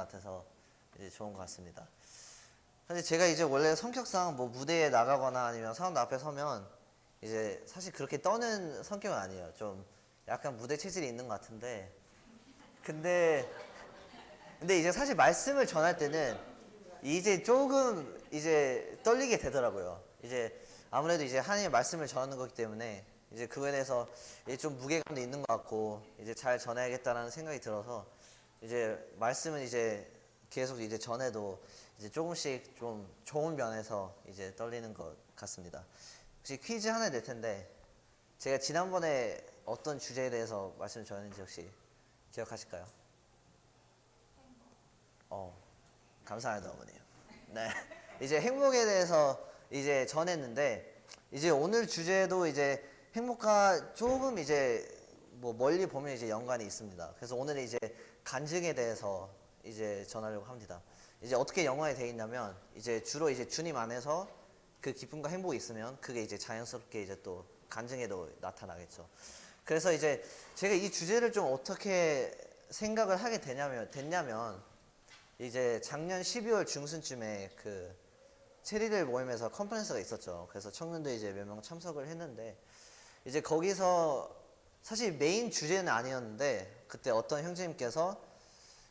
같아서 이제 좋은 것 같습니다. 사실 제가 이제 원래 성격상 뭐 무대에 나가거나 아니면 사람들 앞에 서면 이제 사실 그렇게 떠는 성격은 아니에요. 좀 약간 무대 체질이 있는 것 같은데 근데 이제 사실 말씀을 전할 때는 이제 조금 이제 떨리게 되더라고요. 이제 아무래도 이제 하나님의 말씀을 전하는 거기 때문에 이제 그거에 대해서 이제 좀 무게감도 있는 것 같고 이제 잘 전해야겠다라는 생각이 들어서 이제 말씀은 이제 계속 이제 전해도 이제 조금씩 좀 좋은 면에서 이제 떨리는 것 같습니다. 혹시 퀴즈 하나 낼 텐데 제가 지난번에 어떤 주제에 대해서 말씀을 전했는지 혹시 기억하실까요? 감사합니다, 어머님. 네. 이제 행복에 대해서 이제 전했는데, 이제 오늘 주제도 이제 행복과 조금 이제 뭐 멀리 보면 이제 연관이 있습니다. 그래서 오늘은 이제 간증에 대해서 이제 전하려고 합니다. 이제 어떻게 연관이 되어 있냐면, 이제 주로 이제 주님 안에서 그 기쁨과 행복이 있으면 그게 이제 자연스럽게 이제 또 간증에도 나타나겠죠. 그래서 이제 제가 이 주제를 좀 어떻게 생각을 하게 됐냐면 이제 작년 12월 중순쯤에 그 체리들 모임에서 컨퍼런스가 있었죠. 그래서 청년들 이제 몇 명 참석을 했는데 이제 거기서 사실 메인 주제는 아니었는데 그때 어떤 형제님께서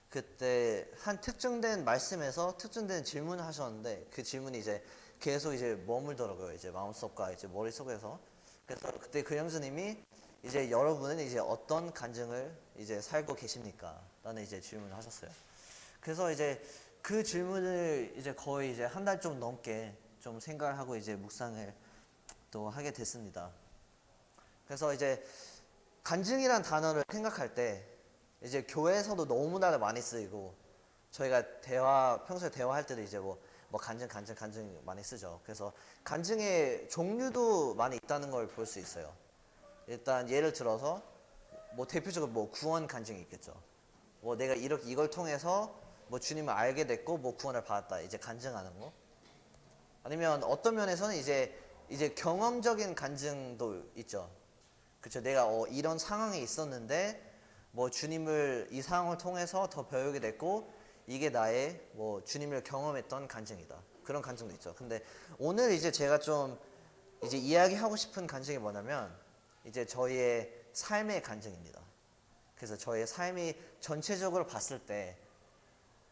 그때 한 특정된 말씀에서 특정된 질문을 하셨는데 그 질문이 이제 계속 이제 머물더라고요. 이제 마음속과 이제 머릿속에서. 그래서 그때 그 형제님이 이제 여러분은 이제 어떤 간증을 이제 살고 계십니까? 라는 이제 질문을 하셨어요. 그래서 이제 그 질문을 이제 거의 이제 한 달 좀 넘게 좀 생각을 하고 이제 묵상을 또 하게 됐습니다. 그래서 이제 간증이란 단어를 생각할 때 이제 교회에서도 너무나 많이 쓰이고 저희가 평소에 대화할 때도 이제 뭐 간증 많이 쓰죠. 그래서 간증의 종류도 많이 있다는 걸 볼 수 있어요. 일단 예를 들어서 뭐 대표적으로 뭐 구원 간증이 있겠죠. 뭐 내가 이걸 통해서 뭐 주님을 알게 됐고 뭐 구원을 받았다 이제 간증하는 거. 아니면 어떤 면에서는 이제 경험적인 간증도 있죠. 그렇죠. 내가 이런 상황에 있었는데 뭐 주님을 이 상황을 통해서 더 배우게 됐고 이게 나의 뭐 주님을 경험했던 간증이다. 그런 간증도 있죠. 근데 오늘 이제 제가 좀 이제 이야기하고 싶은 간증이 뭐냐면 이제 저희의 삶의 간증입니다. 그래서 저희의 삶이 전체적으로 봤을 때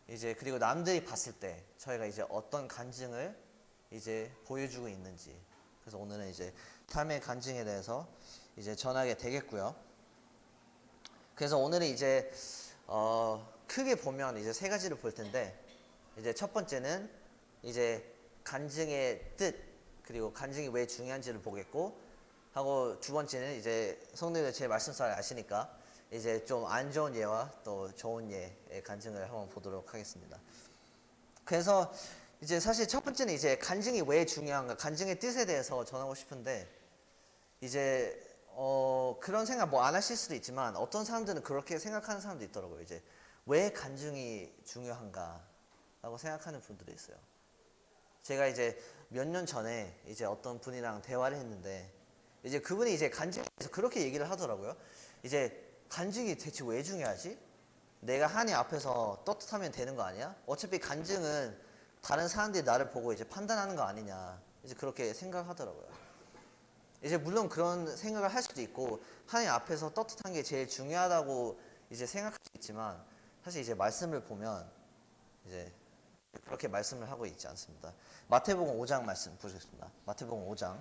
이제 그리고 남들이 봤을 때 저희가 이제 어떤 간증을 이제 보여주고 있는지. 그래서 오늘은 이제 삶의 간증에 대해서 이제 전하게 되겠고요. 그래서 오늘은 이제 크게 보면 이제 세 가지를 볼 텐데 이제 첫 번째는 이제 간증의 뜻 그리고 간증이 왜 중요한지를 보겠고 하고 두 번째는 이제 성도님들 제 말씀 잘 아시니까 이제 좀 안 좋은 예와 또 좋은 예의 간증을 한번 보도록 하겠습니다. 그래서 이제 사실 첫 번째는 이제 간증이 왜 중요한가 간증의 뜻에 대해서 전하고 싶은데 이제 그런 생각 뭐 안 하실 수도 있지만 어떤 사람들은 그렇게 생각하는 사람도 있더라고요. 이제 왜 간증이 중요한가 라고 생각하는 분들이 있어요. 제가 이제 몇 년 전에 이제 어떤 분이랑 대화를 했는데 이제 그분이 이제 간증에 대해서 그렇게 얘기를 하더라고요. 이제 간증이 대체 왜 중요하지? 내가 하나님 앞에서 떳떳하면 되는 거 아니야? 어차피 간증은 다른 사람들이 나를 보고 이제 판단하는 거 아니냐 이제 그렇게 생각하더라고요. 이제 물론 그런 생각을 할 수도 있고 하나님 앞에서 떳떳한 게 제일 중요하다고 이제 생각할 수 있지만 사실 이제 말씀을 보면 이제 그렇게 말씀을 하고 있지 않습니다. 마태복음 5장 말씀 보시겠습니다. 마태복음 5장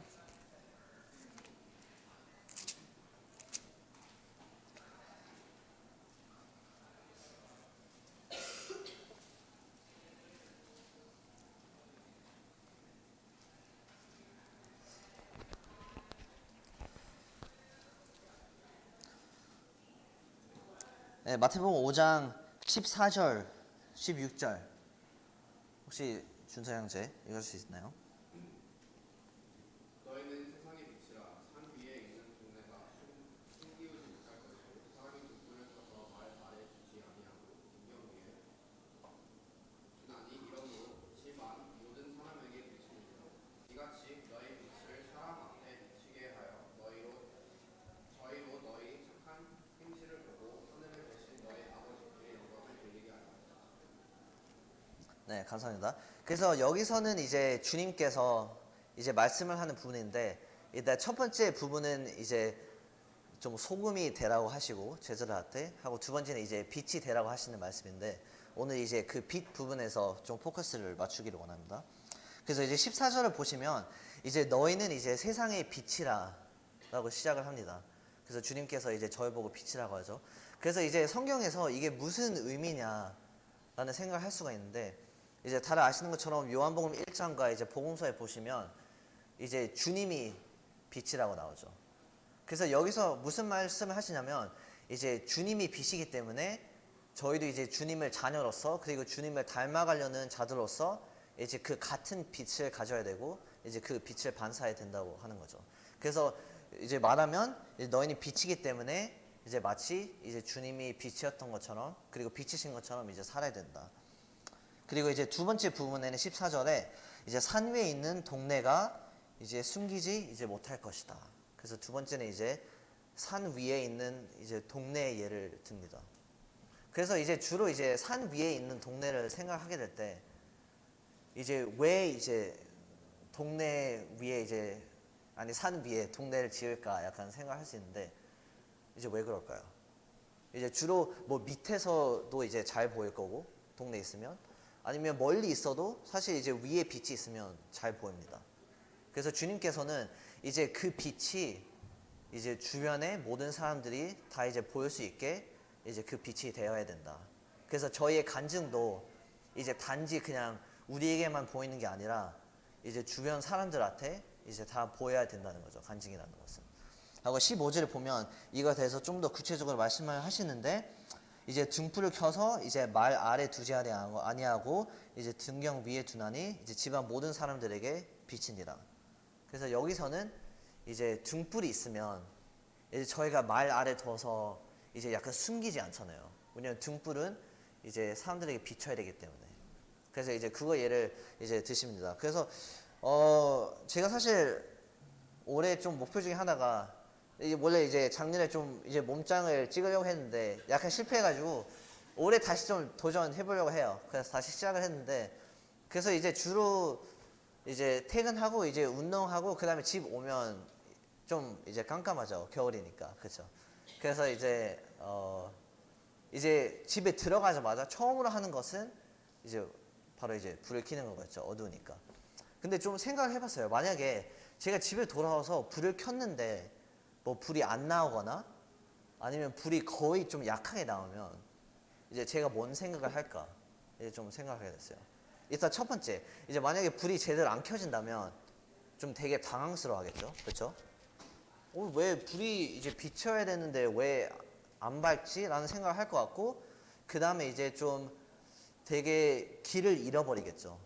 네, 마태복음 5장 14절 16절 혹시 준서 형제 읽을 수 있나요? 너희는 세상의 빛이라. 산 위에 있는 동네가 숨기우지 못할 것이요 사람이 등불을 켜서 말 아래 두지 아니하고 등경 위에 두나니 이러므로 빛이 모든 사람에게 비추느니라. 이같이 너희 빛을 사람 앞에 비치게 하여 저희로 너희 착한 행실을 보고 하늘에 계신 너희 아버지께 영광을 돌리게 하라. 네, 감사합니다. 그래서 여기서는 이제 주님께서 이제 말씀을 하는 부분인데, 일단 첫 번째 부분은 이제 좀 소금이 되라고 하시고 제자들한테 하고, 두 번째는 이제 빛이 되라고 하시는 말씀인데, 오늘 이제 그 빛 부분에서 좀 포커스를 맞추기를 원합니다. 그래서 이제 14절을 보시면 이제 너희는 이제 세상의 빛이라 라고 시작을 합니다. 그래서 주님께서 이제 저희 보고 빛이라고 하죠. 그래서 이제 성경에서 이게 무슨 의미냐 라는 생각을 할 수가 있는데, 이제 다들 아시는 것처럼 요한복음 1장과 이제 복음서에 보시면 이제 주님이 빛이라고 나오죠. 그래서 여기서 무슨 말씀을 하시냐면, 이제 주님이 빛이기 때문에 저희도 이제 주님을 자녀로서, 그리고 주님을 닮아가려는 자들로서 이제 그 같은 빛을 가져야 되고, 이제 그 빛을 반사해야 된다고 하는 거죠. 그래서 이제 말하면 이제 너희는 빛이기 때문에 이제 마치 이제 주님이 빛이었던 것처럼, 그리고 빛이신 것처럼 이제 살아야 된다. 그리고 이제 두 번째 부분에는 14절에 이제 산 위에 있는 동네가 이제 숨기지 이제 못할 것이다. 그래서 두 번째는 이제 산 위에 있는 이제 동네의 예를 듭니다. 그래서 이제 주로 이제 산 위에 있는 동네를 생각하게 될 때, 이제 왜 이제 동네 위에 이제, 아니 산 위에 동네를 지을까 약간 생각할 수 있는데, 이제 왜 그럴까요? 이제 주로 뭐 밑에서도 이제 잘 보일 거고, 동네에 있으면, 아니면 멀리 있어도 사실 이제 위에 빛이 있으면 잘 보입니다. 그래서 주님께서는 이제 그 빛이 이제 주변의 모든 사람들이 다 이제 보일 수 있게 이제 그 빛이 되어야 된다. 그래서 저희의 간증도 이제 단지 그냥 우리에게만 보이는 게 아니라 이제 주변 사람들한테 이제 다 보여야 된다는 거죠. 간증이라는 것은. 하고 15절을 보면 이거에 대해서 좀 더 구체적으로 말씀을 하시는데, 이제 등불을 켜서 이제 말 아래 두지 아니하고 이제 등경 위에 두나니 이제 집안 모든 사람들에게 비치니라. 그래서 여기서는 이제 등불이 있으면 이제 저희가 말 아래 둬서 이제 약간 숨기지 않잖아요. 왜냐면 등불은 이제 사람들에게 비춰야 되기 때문에. 그래서 이제 그거 예를 이제 드십니다. 그래서 제가 사실 올해 좀 목표 중에 하나가, 원래 이제 작년에 좀 이제 몸짱을 찍으려고 했는데 약간 실패해가지고 올해 다시 좀 도전해보려고 해요. 그래서 다시 시작을 했는데, 그래서 이제 주로 이제 퇴근하고 이제 운동하고 그 다음에 집 오면 좀 이제 깜깜하죠. 겨울이니까. 그렇죠. 그래서 이제 집에 들어가자마자 처음으로 하는 것은 이제 바로 이제 불을 켜는 거겠죠. 어두우니까. 근데 좀 생각을 해봤어요. 만약에 제가 집에 돌아와서 불을 켰는데 뭐 불이 안 나오거나 아니면 불이 거의 좀 약하게 나오면 이제 제가 뭔 생각을 할까 이제 좀 생각하게 됐어요. 일단 첫 번째, 이제 만약에 불이 제대로 안 켜진다면 좀 되게 당황스러워하겠죠. 그렇죠? 왜 불이 이제 비춰야 되는데 왜 안 밝지? 라는 생각을 할 것 같고, 그 다음에 이제 좀 되게 길을 잃어버리겠죠.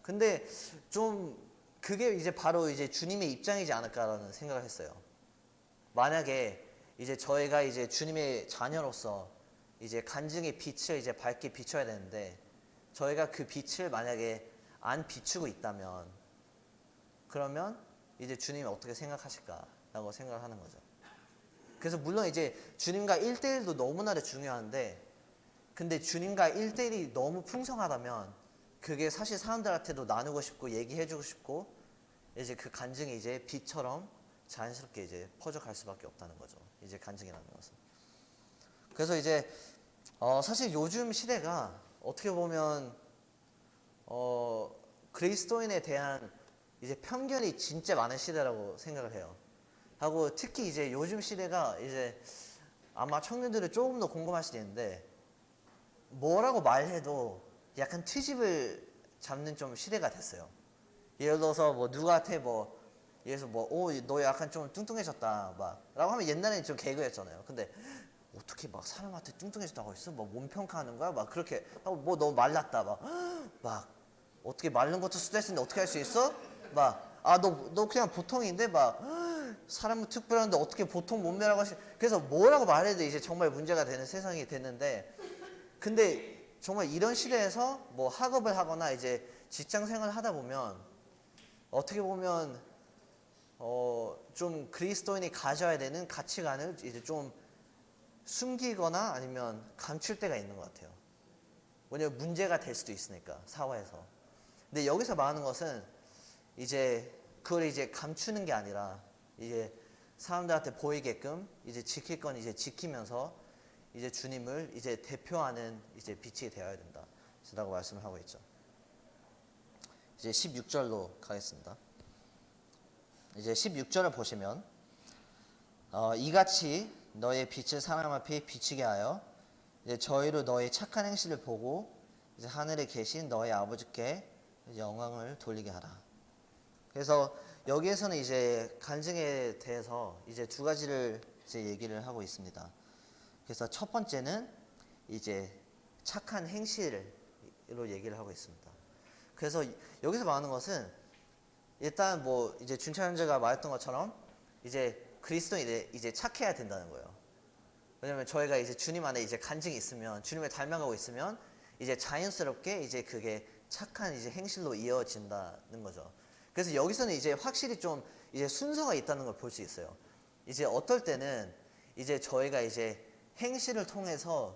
근데 좀 그게 이제 바로 이제 주님의 입장이지 않을까라는 생각을 했어요. 만약에 이제 저희가 이제 주님의 자녀로서 이제 간증의 빛을 이제 밝게 비춰야 되는데, 저희가 그 빛을 만약에 안 비추고 있다면, 그러면 이제 주님이 어떻게 생각하실까라고 생각을 하는 거죠. 그래서 물론 이제 주님과 1대1도 너무나도 중요한데, 근데 주님과 1대1이 너무 풍성하다면 그게 사실 사람들한테도 나누고 싶고 얘기해주고 싶고, 이제 그 간증이 이제 빛처럼 자연스럽게 이제 퍼져갈 수밖에 없다는 거죠. 이제 간증이라는 것은. 그래서 이제 사실 요즘 시대가 어떻게 보면 그리스도인에 대한 이제 편견이 진짜 많은 시대라고 생각을 해요. 하고 특히 이제 요즘 시대가 이제 아마 청년들은 조금 더 궁금할 수도 있는데, 뭐라고 말해도 약간 트집을 잡는 좀 시대가 됐어요. 예를 들어서 뭐 누구한테 뭐 예를 들어서 뭐 너 약간 좀 뚱뚱해졌다 막 라고 하면 옛날에는 좀 개그였잖아요. 근데 어떻게 막 사람한테 뚱뚱해졌다고 했어? 뭐 몸 평가하는 거야? 막 그렇게 하고 뭐 너 말랐다 막 어떻게 마른 것도 스트레스인데 어떻게 할 수 있어? 막 너 그냥 보통인데 막 사람은 특별한데 어떻게 보통 몸매라고 하시. 그래서 뭐라고 말해도 이제 정말 문제가 되는 세상이 됐는데, 근데 정말 이런 시대에서 뭐 학업을 하거나 이제 직장 생활을 하다 보면 어떻게 보면 좀 그리스도인이 가져야 되는 가치관을 이제 좀 숨기거나 아니면 감출 때가 있는 것 같아요. 왜냐면 문제가 될 수도 있으니까 사회에서. 근데 여기서 말하는 것은 이제 그걸 이제 감추는 게 아니라 이제 사람들한테 보이게끔 이제 지킬 건 이제 지키면서 이제 주님을 이제 대표하는 이제 빛이 되어야 된다. 라고 말씀을 하고 있죠. 이제 16절로 가겠습니다. 이제 16절을 보시면 이같이 너의 빛을 사람 앞에 비치게 하여 이제 저희로 너의 착한 행실을 보고 이제 하늘에 계신 너의 아버지께 영광을 돌리게 하라. 그래서 여기에서는 이제 간증에 대해서 이제 두 가지를 이제 얘기를 하고 있습니다. 그래서 첫 번째는 이제 착한 행실로 얘기를 하고 있습니다. 그래서 여기서 말하는 것은 일단 뭐 이제 준찬 형제가 말했던 것처럼 이제 그리스도인이 이제 착해야 된다는 거예요. 왜냐면 저희가 이제 주님 안에 이제 간증이 있으면 주님을 닮아가고 있으면 이제 자연스럽게 이제 그게 착한 이제 행실로 이어진다는 거죠. 그래서 여기서는 이제 확실히 좀 이제 순서가 있다는 걸 볼 수 있어요. 이제 어떨 때는 이제 저희가 이제 행실을 통해서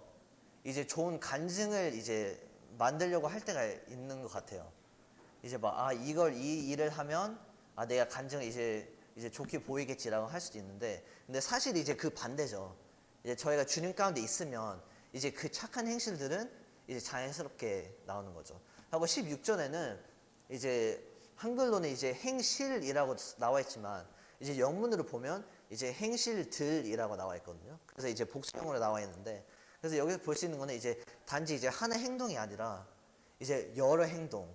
이제 좋은 간증을 이제 만들려고 할 때가 있는 것 같아요. 이제 막 이 일을 하면 내가 간증을 이제 좋게 보이겠지라고 할 수도 있는데, 근데 사실 이제 그 반대죠. 이제 저희가 주님 가운데 있으면 이제 그 착한 행실들은 이제 자연스럽게 나오는 거죠. 하고 16절에는 이제 한글로는 이제 행실이라고 나와 있지만 이제 영문으로 보면 이제 행실들이라고 나와 있거든요. 그래서 이제 복수형으로 나와 있는데, 그래서 여기서 볼 수 있는 거는 이제 단지 이제 하나의 행동이 아니라 이제 여러 행동,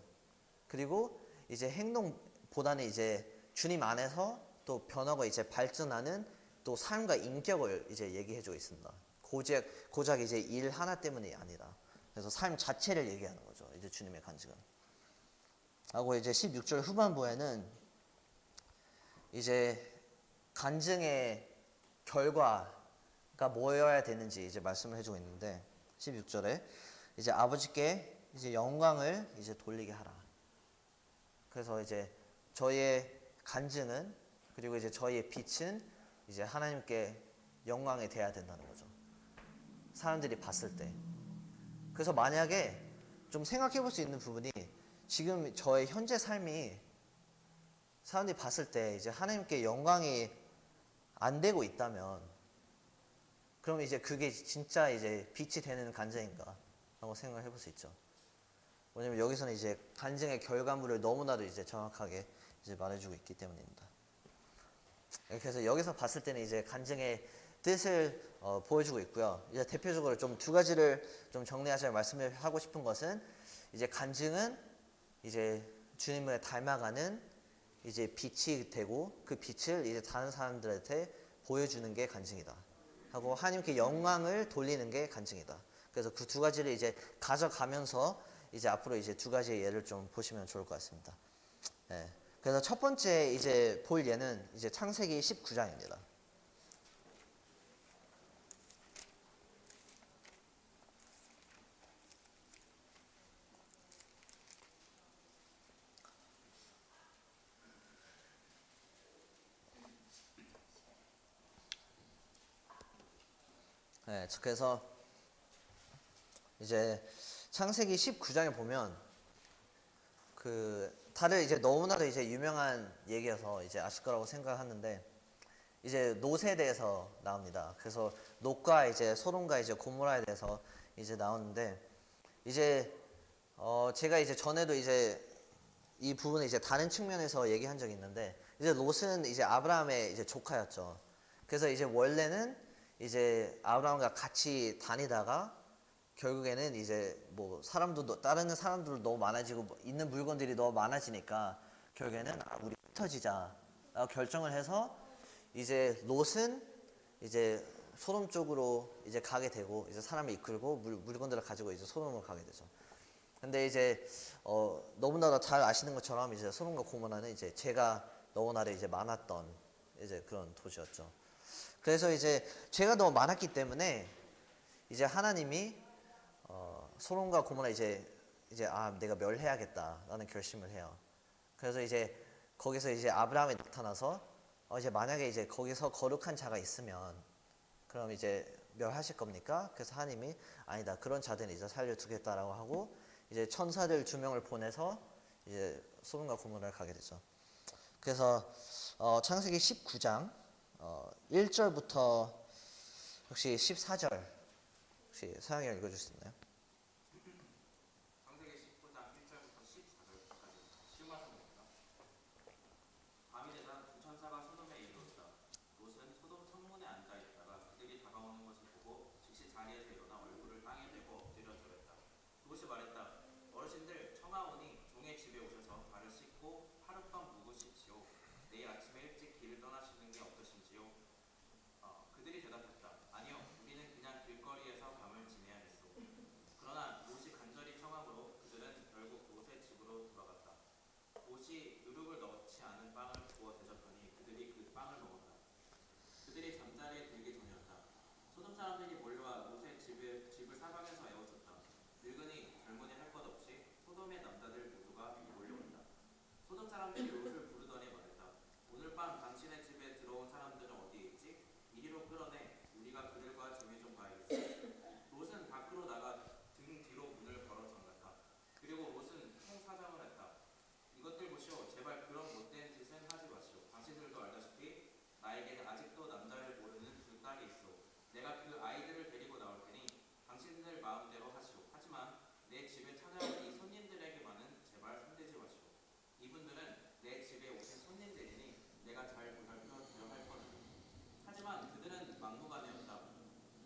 그리고 이제 행동보다는 이제 주님 안에서 또 변화가 이제 발전하는 또 삶과 인격을 이제 얘기해주고 있습니다. 고작 이제 일 하나 때문이 아니라, 그래서 삶 자체를 얘기하는 거죠. 이제 주님의 간증은. 하고 이제 16절 후반부에는 이제 간증의 결과가 뭐여야 되는지 이제 말씀을 해주고 있는데, 16절에 이제 아버지께 이제 영광을 이제 돌리게 하라. 그래서 이제 저희의 간증은, 그리고 이제 저희의 빛은 이제 하나님께 영광이 돼야 된다는 거죠. 사람들이 봤을 때. 그래서 만약에 좀 생각해 볼 수 있는 부분이, 지금 저의 현재 삶이 사람들이 봤을 때 이제 하나님께 영광이 안 되고 있다면, 그럼 이제 그게 진짜 이제 빛이 되는 간증인가 라고 생각을 해볼 수 있죠. 왜냐면 여기서는 이제 간증의 결과물을 너무나도 이제 정확하게 이제 말해주고 있기 때문입니다. 그래서 여기서 봤을 때는 이제 간증의 뜻을 보여주고 있고요. 이제 대표적으로 좀 두 가지를 좀 정리하자 말씀을 하고 싶은 것은, 이제 간증은 이제 주님을 닮아가는 이제 빛이 되고, 그 빛을 이제 다른 사람들한테 보여주는 게 간증이다 하고, 하나님께 영광을 돌리는 게 간증이다. 그래서 그 두 가지를 이제 가져가면서 이제 앞으로 이제 두 가지의 예를 좀 보시면 좋을 것 같습니다. 네. 그래서 첫 번째 이제 볼 예는 이제 창세기 19장입니다. 네, 그래서 이제 창세기 19장에 보면 다들 이제 너무나도 이제 유명한 얘기여서 이제 아실 거라고 생각하는데, 이제 롯에 대해서 나옵니다. 그래서 롯과 이제 소돔과 이제 고모라에 대해서 이제 나오는데, 이제 제가 이제 전에도 이제 이 부분을 이제 다른 측면에서 얘기한 적이 있는데, 이제 롯은 이제 아브라함의 이제 조카였죠. 그래서 이제 원래는 이제 아브라함과 같이 다니다가 결국에는 이제 뭐 다른 사람들도 너무 많아지고 있는 물건들이 너무 많아지니까 결국에는 우리 흩어지자 결정을 해서 이제 롯은 이제 소돔 쪽으로 이제 가게 되고, 이제 사람을 이끌고 물건들을 가지고 이제 소돔으로 가게 되죠. 근데 이제 너무나도 잘 아시는 것처럼 이제 소돔과 고모라는 이제 죄가 너무나도 이제 많았던 이제 그런 도시였죠. 그래서 이제 죄가 너무 많았기 때문에 이제 하나님이 소돔과 고모라 이제 내가 멸해야겠다라는 결심을 해요. 그래서 이제 거기서 이제 아브라함이 나타나서 이제 만약에 이제 거기서 거룩한 자가 있으면 그럼 이제 멸하실 겁니까? 그래서 하나님이 아니다. 그런 자들은 이제 살려두겠다라고 하고 이제 천사들 2명을 보내서 이제 소돔과 고모라를 가게 되죠. 그래서 창세기 19장 1절부터 혹시 14절 혹시 서양이 읽어줄 수 있나요? 창세기 19장 1절부터 14절까지 쉬운 말씀입니다. 밤이 되자 두 천사가 소돔에 이르렀다. 롯은 소돔 성문에 앉아 있다가 그들이 다가오는 것을 보고 즉시 자리에서 일어나 얼굴을 땅에 대고 엎드려 절했다. 롯이 말했다. 어르신들 청하오니 종의 집에 오셔서 발을 씻고 하룻밤 묵으십시오. 내일 아침에 일찍 길을 떠나시는 게 어떠신지요? 그들이 대답했다. 아니요, 우리는 그냥 길거리에서 밤을 지내야겠소. 그러나 롯이 간절히 청함으로 그들은 결국 롯의 집으로 돌아갔다. 롯이 누룩을 넣지 않은 빵을 구워 대접하니 그들이 그 빵을 먹었다. 그들이 잠자리에 들기 전이었다. 소돔 사람들이 몰려와 롯의 집을 사방에서 에워쌌다. 늙은이 젊은이 할 것 없이 소돔의 남자들 모두가 몰려온다. 소돔 사람들이 롯을 부르더니 말했다. 오늘 밤 당신의 집에 들어온 사람들은 어디에 있지? 이리로 끌어내 우리가 그들과 정의 좀 봐야겠어. 롯은 밖으로 나가 등 뒤로 문을 걸어 잠갔다. 그리고 롯은 통사정을 했다. 이것들 보시오. 제발 그런 못된 짓은 하지 마시오. 당신들도 알다시피 나에게는 아직도 남자를 모르는 두 딸이 있어. 내가 그 아이들을 데리고 나올 테니 당신들 마음대로 하시오. 하지만 내 집에 찾아온 이 손님들에게만은 제발 손대지 마시오. 이분들은 내 집에 오신 손님들이니 내가 잘 보살펴 할 거다. 하지만 그들은 막무가내였다.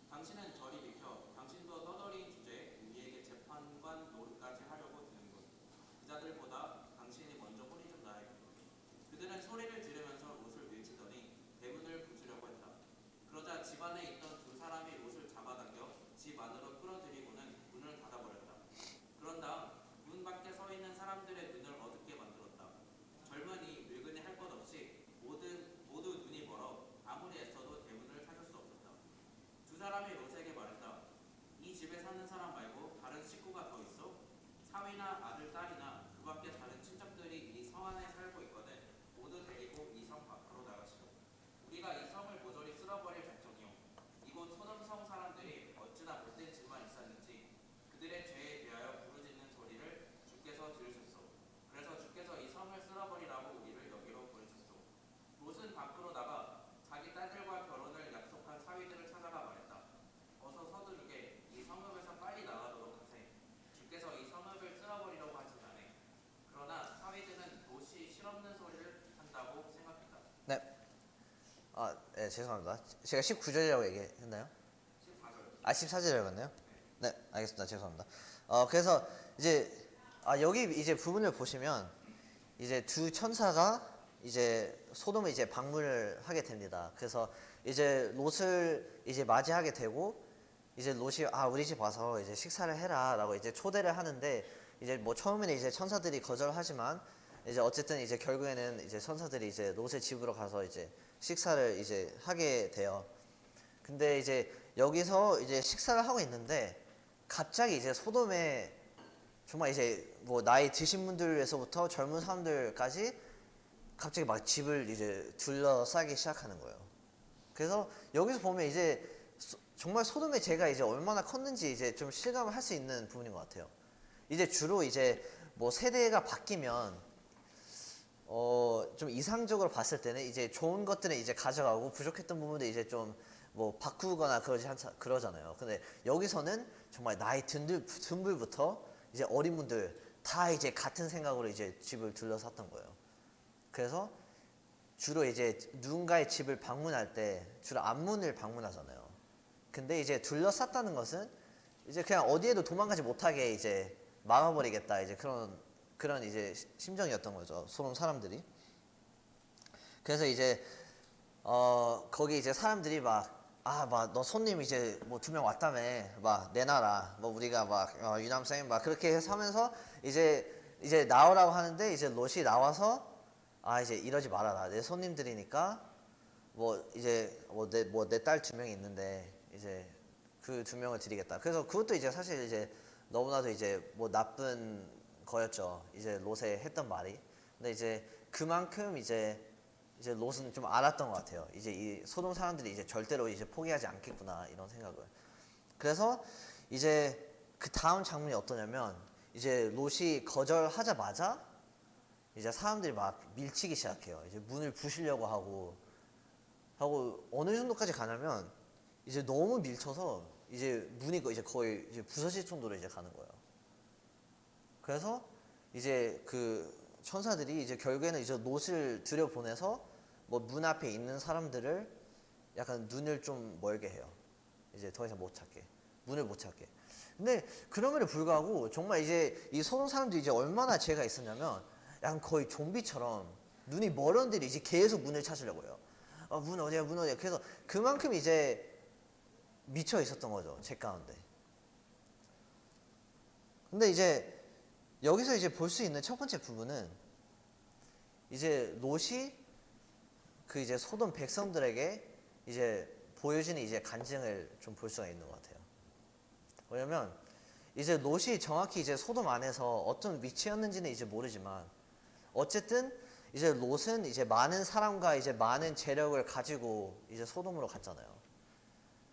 당신은 저리 비켜. 당신도 떠돌이인 주제에 우리에게 재판관 노릇까지 하려고 드는군. 그자들보다 당신이 먼저 혼이 좀 나야겠군. 그들은 소리를 지르면서 롯을 밀치더니 대문을 부수려고 했다. 그러자 집 안에 있던 두 사람이 롯을 잡아당겨 집 안으로 끌어들이고는 문을 닫아버렸다. 그런 다음 문 밖에 서 있는 사람들의 눈을 어둡게 만들었다. 젊은이, 늙은이 할 것 없이 모두 눈이 멀어 아무리 애써도 대문을 찾을 수 없었다. 두 사람이 롯에게 말했다. 이 집에 사는 사람 말고 다른 식구가 더 있어? 사위나 아들, 딸이나 그 밖에 다른 친척들이 이 성 안에 살고 있거든 모두 데리고 이 성 밖으로 나가시오. 우리가 이 성을 모조리 쓸어버릴 작정이오. 이곳 소돔성 사람들이 어찌나 못된 짓만 있었는지 그들의 죄에 대하여 부르짖는 소리를 주께서 들으셨소. 그래서 주께서 이 성을 쓸어버리라고 우리를 여기로 보내셨소. 롯은 밖으로 나가 자기 딸들과 결혼을 약속한 사위들을 찾아가 말했다. 어서 서두르게 이 성읍에서 빨리 나가도록 하세. 주께서 이 성읍을 쓸어버리려고 하진 않네. 그러나 사위들은 롯이 실없는 소리를 한다고 생각했다. 네. 네, 죄송합니다. 제가 19절이라고 얘기했나요? 14절. 14절이었나요? 네, 알겠습니다. 죄송합니다. 그래서 이제 여기 이제 부분을 보시면 이제 두 천사가 이제 소돔에 이제 방문을 하게 됩니다. 그래서 이제 롯을 이제 맞이하게 되고 이제 롯이 우리 집 와서 이제 식사를 해라라고 이제 초대를 하는데 이제 뭐 처음에는 이제 천사들이 거절하지만 이제 어쨌든 이제 결국에는 이제 천사들이 이제 롯의 집으로 가서 이제 식사를 이제 하게 돼요. 근데 이제 여기서 이제 식사를 하고 있는데 갑자기 이제 소돔에 정말 이제 뭐 나이 드신 분들에서부터 젊은 사람들까지 갑자기 막 집을 이제 둘러싸기 시작하는 거예요. 그래서 여기서 보면 이제 정말 소돔의 죄가 이제 얼마나 컸는지 이제 좀 실감을 할 수 있는 부분인 것 같아요. 이제 주로 이제 뭐 세대가 바뀌면 좀 이상적으로 봤을 때는 이제 좋은 것들은 이제 가져가고 부족했던 부분들 이제 좀 뭐 바꾸거나 그러잖아요. 근데 여기서는 정말 나이 든 분들부터 이제 어린 분들 다 이제 같은 생각으로 이제 집을 둘러쌌던 거예요. 그래서 주로 이제 누군가의 집을 방문할 때 주로 앞문을 방문하잖아요. 근데 이제 둘러쌌다는 것은 이제 그냥 어디에도 도망가지 못하게 이제 막아버리겠다 이제 그런 이제 심정이었던 거죠. 소돔 사람들이. 그래서 이제 거기 이제 사람들이 막 너 손님 이제 뭐 2명 왔다며 막 내놔라 뭐 우리가 막 유남생 막 그렇게 해서 하면서 이제 나오라고 하는데 이제 롯이 나와서 이제 이러지 말아라 내 손님들이니까 뭐 이제 내 딸 2명이 있는데 이제 그 2명을 드리겠다. 그래서 그것도 이제 사실 이제 너무나도 이제 뭐 나쁜 거였죠. 이제 롯에 했던 말이. 근데 이제 그만큼 이제 이제 롯은 좀 알았던 것 같아요. 이제 이 소돔 사람들이 이제 절대로 이제 포기하지 않겠구나 이런 생각을. 그래서 이제 그 다음 장면이 어떠냐면 이제 롯이 거절하자마자 이제 사람들이 막 밀치기 시작해요. 이제 문을 부시려고 하고 어느 정도까지 가냐면 이제 너무 밀쳐서 이제 문이 이제 거의 이제 부서질 정도로 이제 가는 거예요. 그래서 이제 그 천사들이 이제 결국에는 이제 롯을 들여보내서 뭐 문 앞에 있는 사람들을 약간 눈을 좀 멀게 해요. 이제 더 이상 못 찾게, 문을 못 찾게. 근데 그럼에도 불구하고 정말 이제 이 소돔 사람들이 이제 얼마나 죄가 있었냐면 약간 거의 좀비처럼 눈이 멀었는데 이제 계속 문을 찾으려고 해요. 문 어디야, 문 어디야. 그래서 그만큼 이제 미쳐 있었던 거죠, 죄 가운데. 근데 이제 여기서 이제 볼 수 있는 첫 번째 부분은 이제 롯이 그 이제 소돔 백성들에게 이제 보여지는 이제 간증을 좀 볼 수가 있는 것 같아요. 왜냐면 이제 롯이 정확히 이제 소돔 안에서 어떤 위치였는지는 이제 모르지만 어쨌든 이제 롯은 이제 많은 사람과 이제 많은 재력을 가지고 이제 소돔으로 갔잖아요.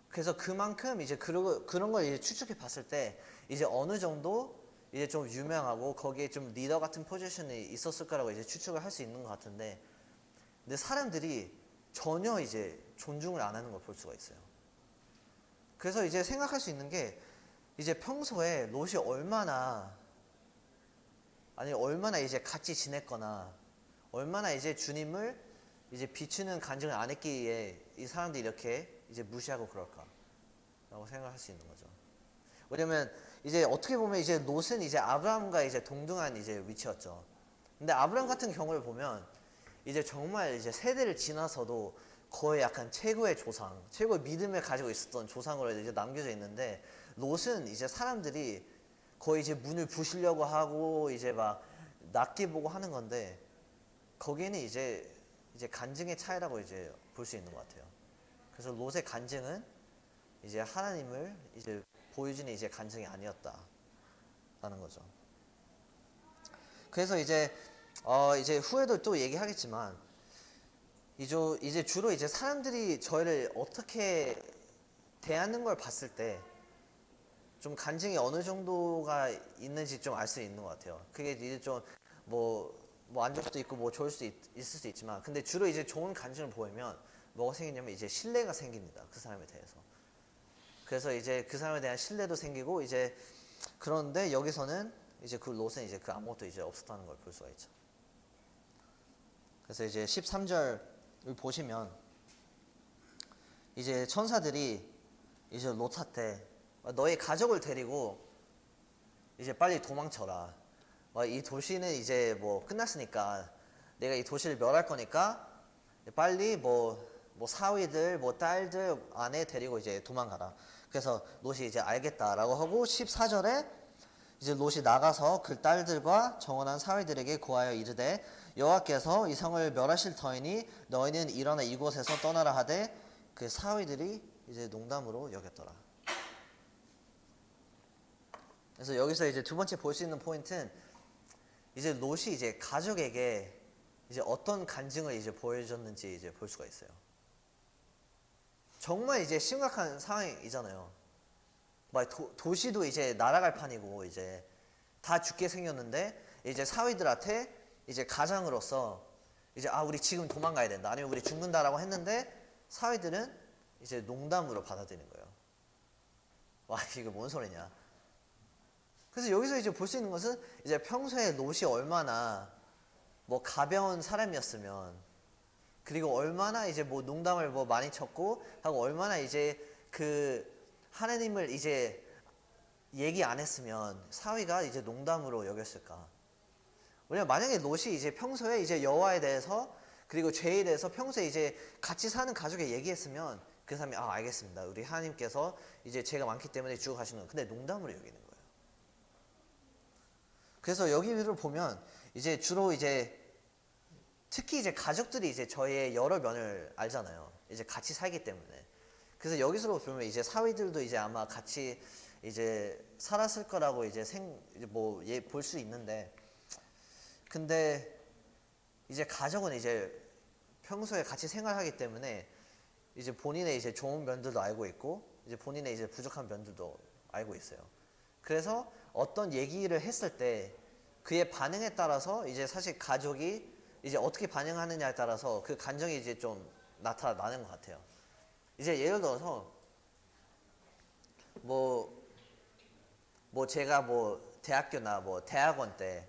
그래서 그만큼 이제 그런 걸 이제 추측해 봤을 때 이제 어느 정도 이제 좀 유명하고 거기에 좀 리더 같은 포지션이 있었을 거라고 이제 추측을 할 수 있는 것 같은데, 근데 사람들이 전혀 이제 존중을 안 하는 걸 볼 수가 있어요. 그래서 이제 생각할 수 있는 게 이제 평소에 롯이 얼마나 이제 같이 지냈거나 얼마나 이제 주님을 이제 비추는 간증을 안 했기에 이 사람들이 이렇게 이제 무시하고 그럴까라고 생각할 수 있는 거죠. 왜냐면 이제 어떻게 보면 이제 롯은 이제 아브라함과 이제 동등한 이제 위치였죠. 근데 아브라함 같은 경우를 보면 이제 정말 이제 세대를 지나서도 거의 약간 최고의 조상, 최고의 믿음을 가지고 있었던 조상으로 이제 남겨져 있는데, 롯은 이제 사람들이 거의 이제 문을 부시려고 하고 이제 막 낮게 보고 하는 건데, 거기는 이제 간증의 차이라고 이제 볼 수 있는 것 같아요. 그래서 롯의 간증은 이제 하나님을 이제 보여주는 이제 간증이 아니었다라는 거죠. 그래서 이제 후에도 또 얘기하겠지만 이제 주로 이제 사람들이 저희를 어떻게 대하는 걸 봤을 때 좀 간증이 어느 정도가 있는지 좀 알 수 있는 것 같아요. 그게 이제 좀 뭐 안 좋을 수도 있고 뭐 좋을 수도 있을 수 있지만, 근데 주로 이제 좋은 간증을 보이면 뭐가 생기냐면 이제 신뢰가 생깁니다, 그 사람에 대해서. 그래서 이제 그 사람에 대한 신뢰도 생기고 이제, 그런데 여기서는 이제 그 롯은 이제 그 아무것도 이제 없었다는 걸 볼 수가 있죠. 그래서 이제 13절을 보시면 이제 천사들이 이제 롯한테 너의 가족을 데리고 이제 빨리 도망쳐라. 이 도시는 이제 뭐 끝났으니까 내가 이 도시를 멸할 거니까 빨리 뭐 사위들 뭐 딸들 아내 데리고 이제 도망가라. 그래서 롯이 이제 알겠다라고 하고 14절에 이제 롯이 나가서 그 딸들과 정원한 사위들에게 고하여 이르되 여호와께서 이 성을 멸하실 터이니 너희는 일어나 이곳에서 떠나라 하되 그 사위들이 이제 농담으로 여겼더라. 그래서 여기서 이제 두 번째 볼 수 있는 포인트는 이제 롯이 이제 가족에게 이제 어떤 간증을 이제 보여줬는지 이제 볼 수가 있어요. 정말 이제 심각한 상황이잖아요. 막 도시도 이제 날아갈 판이고 이제 다 죽게 생겼는데 이제 사위들한테 이제 가장으로서 이제 우리 지금 도망가야 된다, 아니면 우리 죽는다라고 했는데 사위들은 이제 농담으로 받아들이는 거예요. 와, 이게 뭔 소리냐. 그래서 여기서 이제 볼 수 있는 것은 이제 평소에 롯이 얼마나 뭐 가벼운 사람이었으면, 그리고 얼마나 이제 뭐 농담을 뭐 많이 쳤고 하고 얼마나 이제 그 하나님을 이제 얘기 안 했으면 사위가 이제 농담으로 여겼을까. 왜냐면 만약에 롯이 이제 평소에 이제 여호와에 대해서 그리고 죄에 대해서 평소에 이제 같이 사는 가족에 얘기했으면 그 사람이 알겠습니다, 우리 하나님께서 이제 죄가 많기 때문에 죽어 가시는 거. 근데 농담으로 여기는 거예요. 그래서 여기를 보면 이제 주로 이제 특히 이제 가족들이 이제 저희의 여러 면을 알잖아요. 이제 같이 살기 때문에. 그래서 여기서 보면 이제 사위들도 이제 아마 같이 이제 살았을 거라고 이제 볼 수 있는데, 근데 이제 가족은 이제 평소에 같이 생활하기 때문에 이제 본인의 이제 좋은 면들도 알고 있고 이제 본인의 이제 부족한 면들도 알고 있어요. 그래서 어떤 얘기를 했을 때 그의 반응에 따라서 이제 사실 가족이 이제 어떻게 반응하느냐에 따라서 그 감정이 이제 좀 나타나는 것 같아요. 이제 예를 들어서 뭐 제가 뭐 대학교나 뭐 대학원 때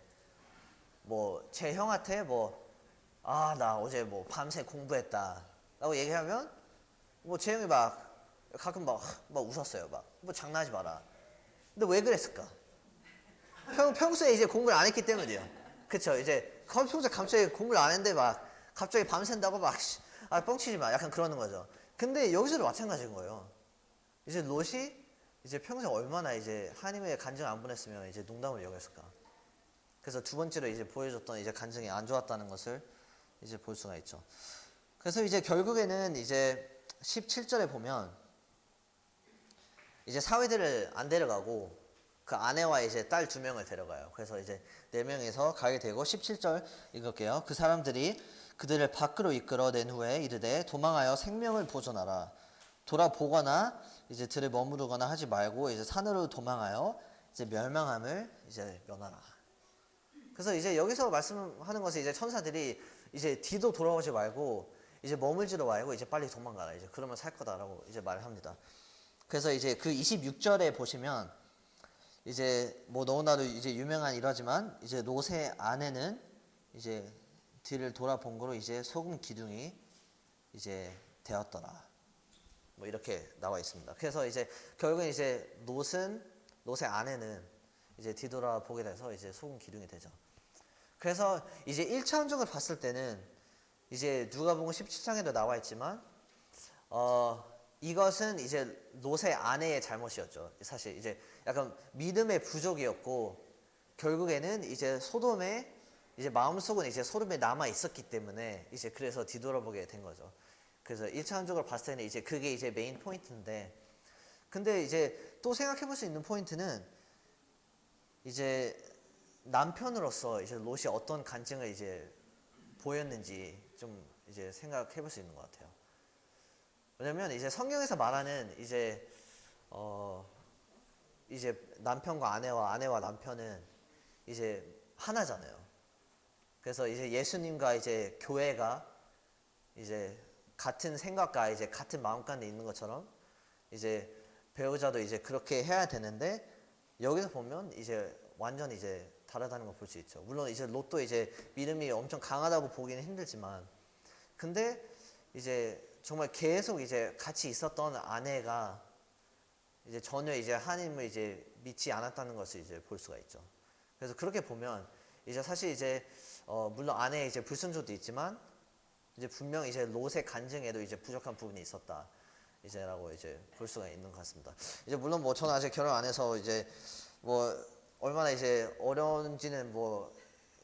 뭐 제 형한테 뭐 나 어제 뭐 밤새 공부했다 라고 얘기하면 뭐 제 형이 막 가끔 막 웃었어요. 막 뭐 장난하지 마라. 근데 왜 그랬을까? 평소에 이제 공부를 안 했기 때문이에요. 그쵸? 이제 평소에 갑자기 공부를 안 했는데 막 갑자기 밤샌다고 막 뻥치지 마 약간 그러는 거죠. 근데 여기서도 마찬가지인 거예요. 이제 롯이 이제 평소에 얼마나 이제 하나님의 간증을 안 보냈으면 이제 농담을 여겼을까? 그래서 두 번째로 이제 보여줬던 이제 간증이 안 좋았다는 것을 이제 볼 수가 있죠. 그래서 이제 결국에는 이제 17절에 보면 이제 사위들을 안 데려가고 그 아내와 이제 딸 2명을 데려가요. 그래서 이제 4명이서 가게 되고 17절 읽을게요. 그 사람들이 그들을 밖으로 이끌어낸 후에 이르되 도망하여 생명을 보존하라. 돌아보거나 이제 들에 머무르거나 하지 말고 이제 산으로 도망하여 이제 멸망함을 이제 면하라. 그래서 이제 여기서 말씀하는 것은 이제 천사들이 이제 뒤도 돌아오지 말고 이제 머물지도 말고 이제 빨리 도망가라. 이제 그러면 살 거다라고 이제 말을 합니다. 그래서 이제 그 26절에 보시면 이제 뭐 너무나도 이제 유명한 일화지만 이제 롯의 아내는 이제 뒤를 돌아본 거로 이제 소금 기둥이 이제 되었더라. 뭐 이렇게 나와 있습니다. 그래서 이제 결국은 이제 롯의 아내는 이제 뒤돌아보게 돼서 이제 소금 기둥이 되죠. 그래서 이제 1차원적으로 봤을 때는 이제 누가복음 17장에도 나와 있지만 이것은 이제 롯의 아내의 잘못이었죠. 사실 이제 약간 믿음의 부족이었고 결국에는 이제 소돔에 이제 마음속은 이제 소돔에 남아 있었기 때문에 이제 그래서 뒤돌아보게 된 거죠. 그래서 1차원적으로 봤을 때는 이제 그게 이제 메인 포인트인데 근데 이제 또 생각해 볼 수 있는 포인트는 이제 남편으로서 이제 롯이 어떤 간증을 이제 보였는지 좀 이제 생각해 볼 수 있는 것 같아요. 왜냐면 이제 성경에서 말하는 이제 이제 남편과 아내와 남편은 이제 하나잖아요. 그래서 이제 예수님과 이제 교회가 이제 같은 생각과 이제 같은 마음가운데 있는 것처럼 이제 배우자도 이제 그렇게 해야 되는데 여기서 보면 이제 완전 이제 다르다는 걸 볼 수 있죠. 물론 이제 롯도 이제 믿음이 엄청 강하다고 보기는 힘들지만 근데 이제 정말 계속 이제 같이 있었던 아내가 이제 전혀 이제 하나님을 이제 믿지 않았다는 것을 이제 볼 수가 있죠. 그래서 그렇게 보면 이제 사실 이제 물론 아내의 이제 불순종도 있지만 이제 분명 이제 롯의 간증에도 이제 부족한 부분이 있었다. 이제라고 이제 볼 수가 있는 것 같습니다. 이제 물론 뭐 저는 아직 결혼 안 해서 이제 뭐 얼마나 이제 어려운지는 뭐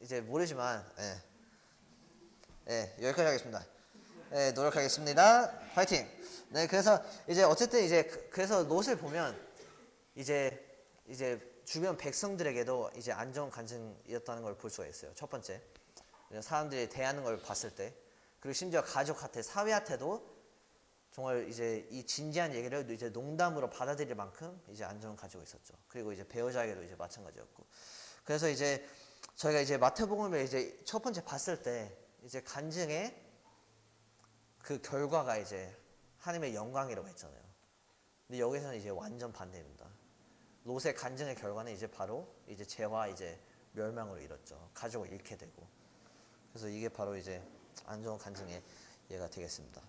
이제 모르지만 여기까지 하겠습니다. 노력하겠습니다. 파이팅. 네, 그래서 이제 어쨌든 이제 그래서 롯을 보면 이제 주변 백성들에게도 이제 안 좋은 간증이었다는 걸 볼 수가 있어요. 첫 번째, 사람들이 대하는 걸 봤을 때, 그리고 심지어 가족한테, 사회한테도 정말 이제 이 진지한 얘기를 이제 농담으로 받아들일 만큼 이제 안 좋은 가지고 있었죠. 그리고 이제 배우자에게도 이제 마찬가지였고. 그래서 이제 저희가 이제 마태복음을 이제 첫 번째 봤을 때 이제 간증의 그 결과가 이제 하나님의 영광이라고 했잖아요. 근데 여기서는 이제 완전 반대입니다. 롯의 간증의 결과는 이제 바로 이제 죄와 이제 멸망으로 이뤘죠. 가족을 잃게 되고. 그래서 이게 바로 이제 안 좋은 간증의 예가 되겠습니다.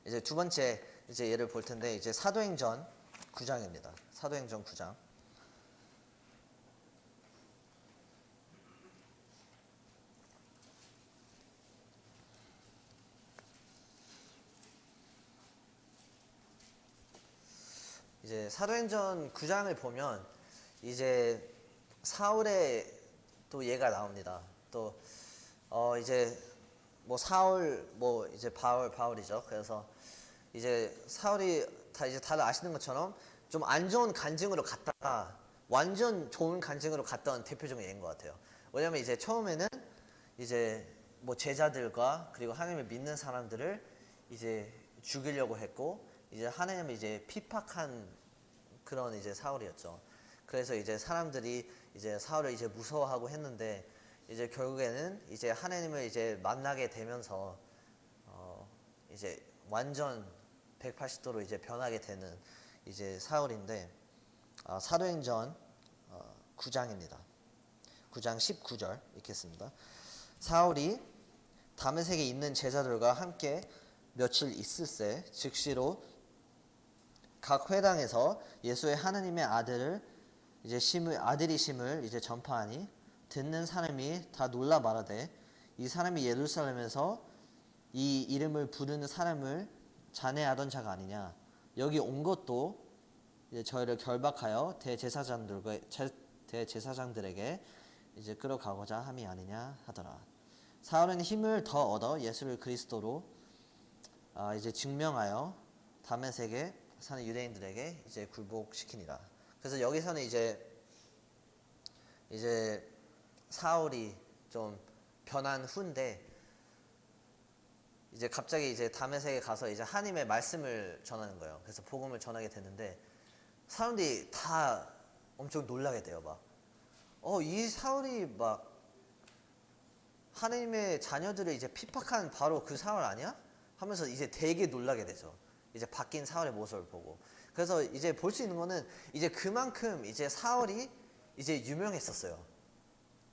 이제 두 번째 이제 예를 볼 텐데 이제 사도행전 9장입니다. 사도행전 9장. 이제 사도행전 9장을 보면 이제 사울의 또 예가 나옵니다. 또 이제 뭐 사울 뭐 이제 바울이죠. 그래서 이제 사울이 이제 다들 아시는 것처럼 좀 안 좋은 간증으로 갔다가 완전 좋은 간증으로 갔던 대표적인 예인 것 같아요. 왜냐면 이제 처음에는 이제 뭐 제자들과 그리고 하나님을 믿는 사람들을 이제 죽이려고 했고 이제 하나님을 이제 핍박한 그런 이제 사울이었죠. 그래서 이제 사람들이 이제 사울을 이제 무서워하고 했는데 이제 결국에는 이제 하나님을 이제 만나게 되면서 이제 완전 180도로 이제 변하게 되는 이제 사울인데 사도행전 9장입니다. 9장 19절 읽겠습니다. 사울이 다메섹에 있는 제자들과 함께 며칠 있을새 즉시로 각 회당에서 예수의 하느님의 아들이심을 이제 전파하니 듣는 사람이 다 놀라 말하되 이 사람이 예루살렘에서 이 이름을 부르는 사람을 잔해하던 자가 아니냐. 여기 온 것도 이제 저희를 결박하여 대제사장들에게 이제 끌어가고자 함이 아니냐 하더라. 사울은 힘을 더 얻어 예수를 그리스도로 이제 증명하여 다메섹에 사는 유대인들에게 이제 굴복시키니라. 그래서 여기서는 이제 사울이 좀 변한 후인데 이제 갑자기 이제 다메섹에 가서 이제 하나님의 말씀을 전하는 거예요. 그래서 복음을 전하게 됐는데 사람들이 다 엄청 놀라게 돼요. 막 이 사울이 막 하나님의 자녀들을 이제 핍박한 바로 그 사울 아니야? 하면서 이제 되게 놀라게 되죠. 이제 바뀐 사울의 모습을 보고. 그래서 이제 볼 수 있는 거는 이제 그만큼 이제 사울이 이제 유명했었어요.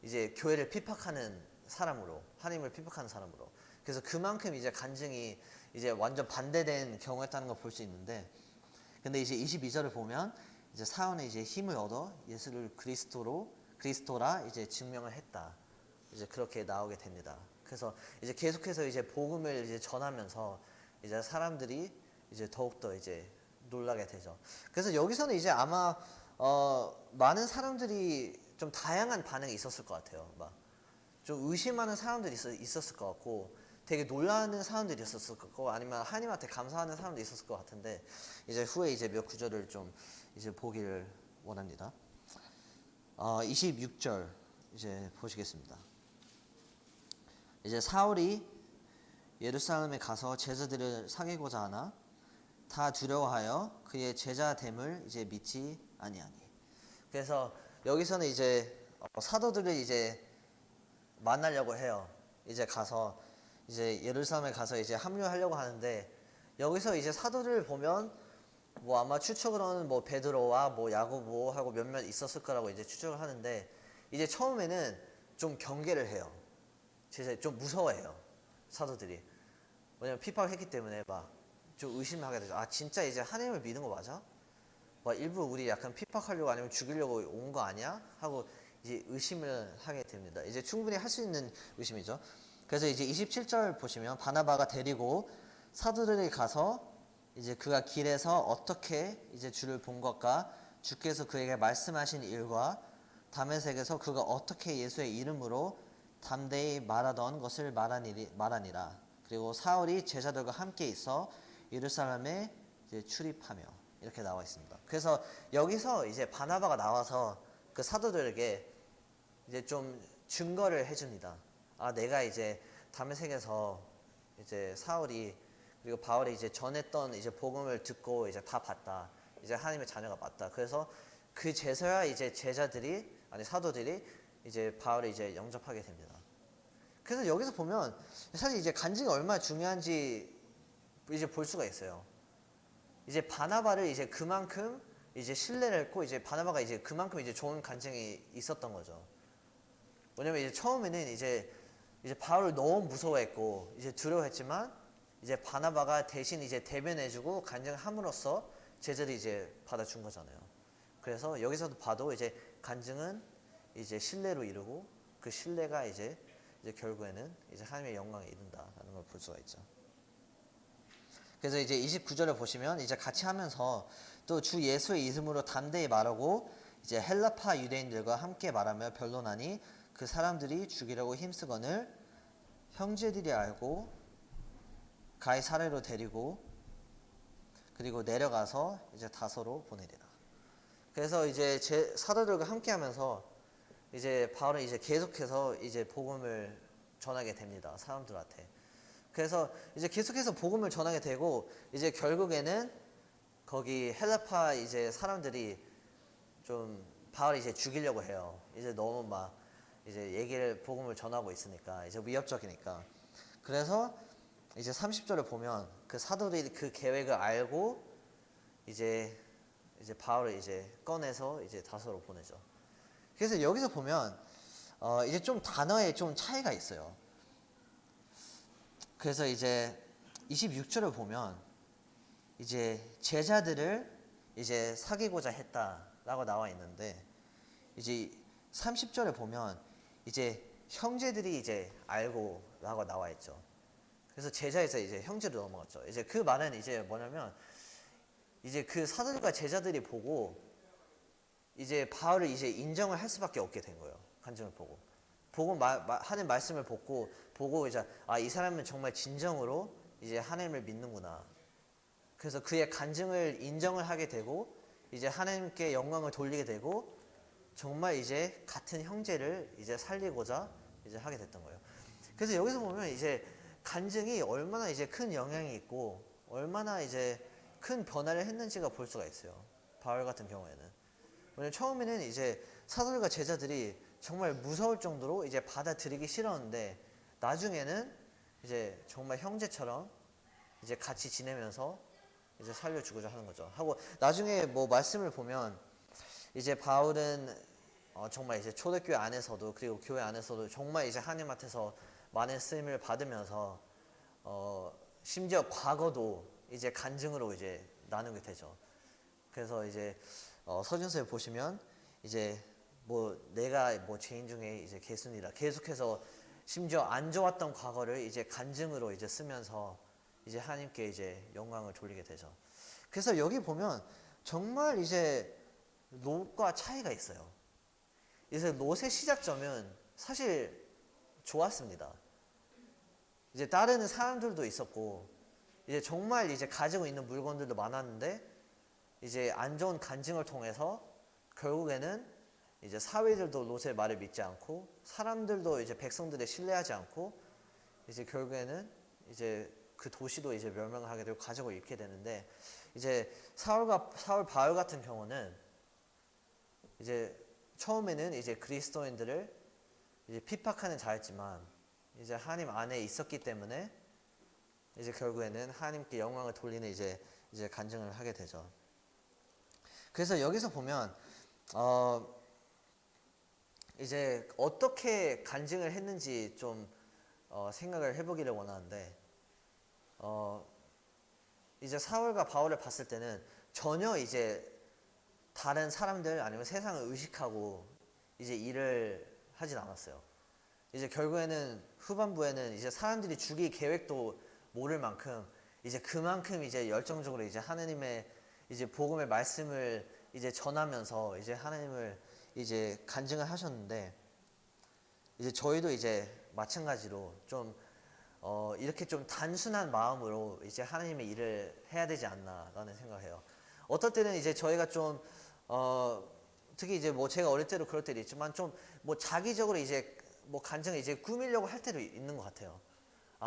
이제 교회를 핍박하는 사람으로, 하나님을 핍박하는 사람으로. 그래서 그만큼 이제 간증이 이제 완전 반대된 경우였다는 걸 볼 수 있는데, 근데 이제 22절을 보면 이제 사울은 이제 힘을 얻어 예수를 그리스도라 이제 증명을 했다. 이제 그렇게 나오게 됩니다. 그래서 이제 계속해서 이제 복음을 이제 전하면서 이제 사람들이 이제 더욱더 이제 놀라게 되죠. 그래서 여기서는 이제 아마 많은 사람들이 좀 다양한 반응이 있었을 것 같아요. 막 좀 의심하는 사람들이 있었을 것 같고, 되게 놀라는 사람들이 있었을 것 같고, 아니면 하나님한테 감사하는 사람들이 있었을 것 같은데, 이제 후에 이제 몇 구절을 좀 이제 보기를 원합니다. 26절 이제 보시겠습니다. 이제 사울이 예루살렘에 가서 제자들을 사귀고자 하나 다 두려워하여 그의 제자됨을 이제 믿지 아니하니. 그래서 여기서는 이제 사도들을 이제 만나려고 해요. 이제 가서 이제 예루살렘에 가서 이제 합류하려고 하는데, 여기서 이제 사도들을 보면 뭐 아마 추측을 하는 뭐 베드로와 뭐 야고보하고 몇몇 있었을 거라고 이제 추측을 하는데, 이제 처음에는 좀 경계를 해요. 진짜 좀 무서워해요, 사도들이. 왜냐면 핍박을 했기 때문에 막 좀 의심하게 되죠. 진짜 이제 하나님을 믿는 거 맞아? 막 일부러 우리 약간 핍박하려고 아니면 죽이려고 온 거 아니야? 하고 이제 의심을 하게 됩니다. 이제 충분히 할 수 있는 의심이죠. 그래서 이제 27절 보시면 바나바가 데리고 사도들이 가서 이제 그가 길에서 어떻게 이제 주를 본 것과 주께서 그에게 말씀하신 일과 다메섹에서 그가 어떻게 예수의 이름으로 담대히 말하던 것을 말하니라. 그리고 사울이 제자들과 함께 있어 예루살렘에 이제 출입하며, 이렇게 나와 있습니다. 그래서 여기서 이제 바나바가 나와서 그 사도들에게 이제 좀 증거를 해줍니다. 내가 이제 다메섹에서 이제 사울이 그리고 바울이 이제 전했던 이제 복음을 듣고 이제 다 봤다. 이제 하나님의 자녀가 맞다. 그래서 그 제서야 이제 사도들이 이제 바울을 이제 영접하게 됩니다. 그래서 여기서 보면 사실 이제 간증이 얼마나 중요한지 이제 볼 수가 있어요. 이제 바나바를 이제 그만큼 이제 신뢰를 했고, 이제 바나바가 이제 그만큼 이제 좋은 간증이 있었던 거죠. 왜냐면 이제 처음에는 이제 바울을 너무 무서워했고 이제 두려워했지만, 이제 바나바가 대신 이제 대변해주고 간증함으로써 제자들이 이제 받아준 거잖아요. 그래서 여기서도 봐도 이제 간증은 이제 신뢰로 이루고, 그 신뢰가 이제 결국에는 이제 하나님의 영광에 이른다라는 걸 볼 수가 있죠. 그래서 이제 29절을 보시면 이제 같이 하면서 또 주 예수의 이름으로 담대히 말하고 이제 헬라파 유대인들과 함께 말하며 변론하니 그 사람들이 죽이려고 힘쓰거늘 형제들이 알고 가이사랴로 데리고 그리고 내려가서 이제 다소로 보내리라. 그래서 이제 사도들과 함께 하면서 이제 바울은 이제 계속해서 이제 복음을 전하게 됩니다. 사람들한테. 그래서 이제 계속해서 복음을 전하게 되고 이제 결국에는 거기 헬라파 이제 사람들이 좀 바울을 이제 죽이려고 해요. 이제 너무 막 이제 얘기를 복음을 전하고 있으니까 이제 위협적이니까. 그래서 이제 30절을 보면 그 사도들이 그 계획을 알고 이제 바울을 이제 꺼내서 이제 다소로 보내죠. 그래서 여기서 보면 이제 좀 단어에 좀 차이가 있어요. 그래서 이제 26절을 보면 이제 제자들을 이제 사귀고자 했다라고 나와 있는데 이제 30절에 보면 이제 형제들이 이제 알고라고 나와 있죠. 그래서 제자에서 이제 형제로 넘어갔죠. 이제 그 말은 이제 뭐냐면 이제 그 사도들과 제자들이 보고 이제 바울을 이제 인정을 할 수밖에 없게 된 거예요. 간증을 보고 하는 말씀을 보고 이제 이 사람은 정말 진정으로 이제 하나님을 믿는구나. 그래서 그의 간증을 인정을 하게 되고 이제 하나님께 영광을 돌리게 되고 정말 이제 같은 형제를 이제 살리고자 이제 하게 됐던 거예요. 그래서 여기서 보면 이제 간증이 얼마나 이제 큰 영향이 있고 얼마나 이제 큰 변화를 했는지가 볼 수가 있어요. 바울 같은 경우에는. 왜냐면 처음에는 이제 사도들과 제자들이 정말 무서울 정도로 이제 받아들이기 싫었는데 나중에는 이제 정말 형제처럼 이제 같이 지내면서 이제 살려주고자 하는 거죠. 하고 나중에 뭐 말씀을 보면 이제 바울은 정말 이제 초대교회 안에서도 그리고 교회 안에서도 정말 이제 하나님한테서 많은 쓰임을 받으면서 심지어 과거도 이제 간증으로 이제 나누게 되죠. 그래서 이제 서신서에 보시면 이제 뭐 내가 뭐 죄인 중에 이제 개순이라 계속해서 심지어 안 좋았던 과거를 이제 간증으로 이제 쓰면서 이제 하나님께 이제 영광을 돌리게 되죠. 그래서 여기 보면 정말 이제 롯과 차이가 있어요. 이제 롯의 시작점은 사실 좋았습니다. 이제 따르는 사람들도 있었고 이제 정말 이제 가지고 있는 물건들도 많았는데 이제 안 좋은 간증을 통해서 결국에는 이제 사회들도 롯의 말을 믿지 않고 사람들도 이제 백성들을 신뢰하지 않고 이제 결국에는 이제 그 도시도 이제 멸망을 하게 되고 가족을 잃게 되는데 이제 사울 바울 같은 경우는 이제 처음에는 이제 그리스도인들을 이제 핍박하는 자였지만 이제 하나님 안에 있었기 때문에 이제 결국에는 하나님께 영광을 돌리는 이제 간증을 하게 되죠. 그래서 여기서 보면 이제 어떻게 간증을 했는지 좀 생각을 해보기를 원하는데 이제 사울과 바울을 봤을 때는 전혀 이제 다른 사람들 아니면 세상을 의식하고 이제 일을 하진 않았어요. 이제 결국에는 후반부에는 이제 사람들이 죽일 계획도 모를 만큼 이제 그만큼 이제 열정적으로 이제 하나님의 이제 복음의 말씀을 이제 전하면서 이제 하나님을 이제 간증을 하셨는데 이제 저희도 이제 마찬가지로 좀 이렇게 좀 단순한 마음으로 이제 하나님의 일을 해야 되지 않나라는 생각을 해요. 어떨 때는 이제 저희가 좀 특히 이제 뭐 제가 어릴 때도 그럴 때도 있지만 좀 뭐 자기적으로 이제 뭐 간증을 이제 꾸미려고 할 때도 있는 것 같아요.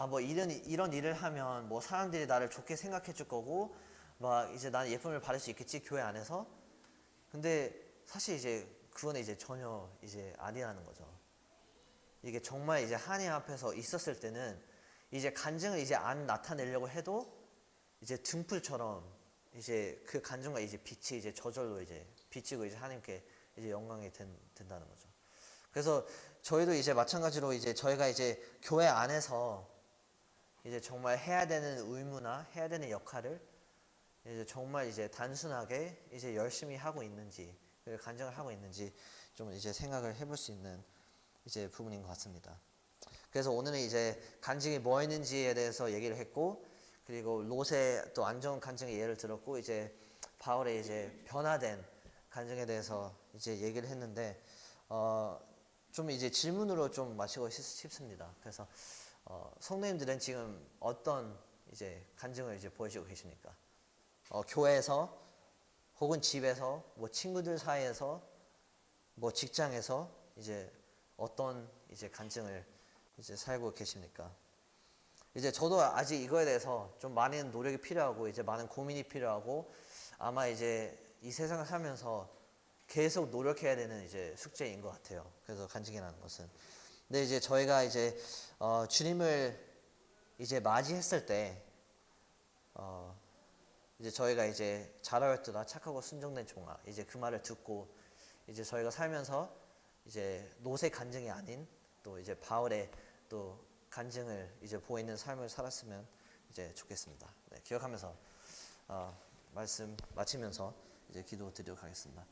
뭐 이런 일을 하면 뭐 사람들이 나를 좋게 생각해 줄 거고 막 이제 나는 예쁨을 받을 수 있겠지 교회 안에서. 근데 사실 이제 그거는 이제 전혀 이제 아니라는 거죠. 이게 정말 이제 하나님 앞에서 있었을 때는 이제 간증을 이제 안 나타내려고 해도 이제 등불처럼 이제 그 간증과 이제 빛이 이제 저절로 이제 비치고 이제 하나님께 이제 영광이 된다는 거죠. 그래서 저희도 이제 마찬가지로 이제 저희가 이제 교회 안에서 이제 정말 해야 되는 의무나 해야 되는 역할을 이제 정말 이제 단순하게 이제 열심히 하고 있는지 간증을 하고 있는지 좀 이제 생각을 해볼 수 있는 이제 부분인 것 같습니다. 그래서 오늘은 이제 간증이 뭐였는지에 대해서 얘기를 했고 그리고 롯의 또 안 좋은 간증의 예를 들었고 이제 바울의 이제 변화된 간증에 대해서 이제 얘기를 했는데 좀 이제 질문으로 좀 마치고 싶습니다. 그래서 성도님들은 지금 어떤 이제 간증을 이제 보여주고 계십니까? 교회에서 혹은 집에서 뭐 친구들 사이에서 뭐 직장에서 이제 어떤 이제 간증을 이제 살고 계십니까? 이제 저도 아직 이거에 대해서 좀 많은 노력이 필요하고 이제 많은 고민이 필요하고 아마 이제 이 세상을 살면서 계속 노력해야 되는 이제 숙제인 것 같아요. 그래서 간증이라는 것은. 근데 이제 저희가 이제 주님을 이제 맞이했을 때 이제 저희가 이제 잘하였도다 착하고 순종된 종아 이제 그 말을 듣고 이제 저희가 살면서 이제 노새 간증이 아닌 또 이제 바울의 또 간증을 이제 보이는 삶을 살았으면 이제 좋겠습니다. 네, 기억하면서 말씀 마치면서 이제 기도 드리도록 하겠습니다.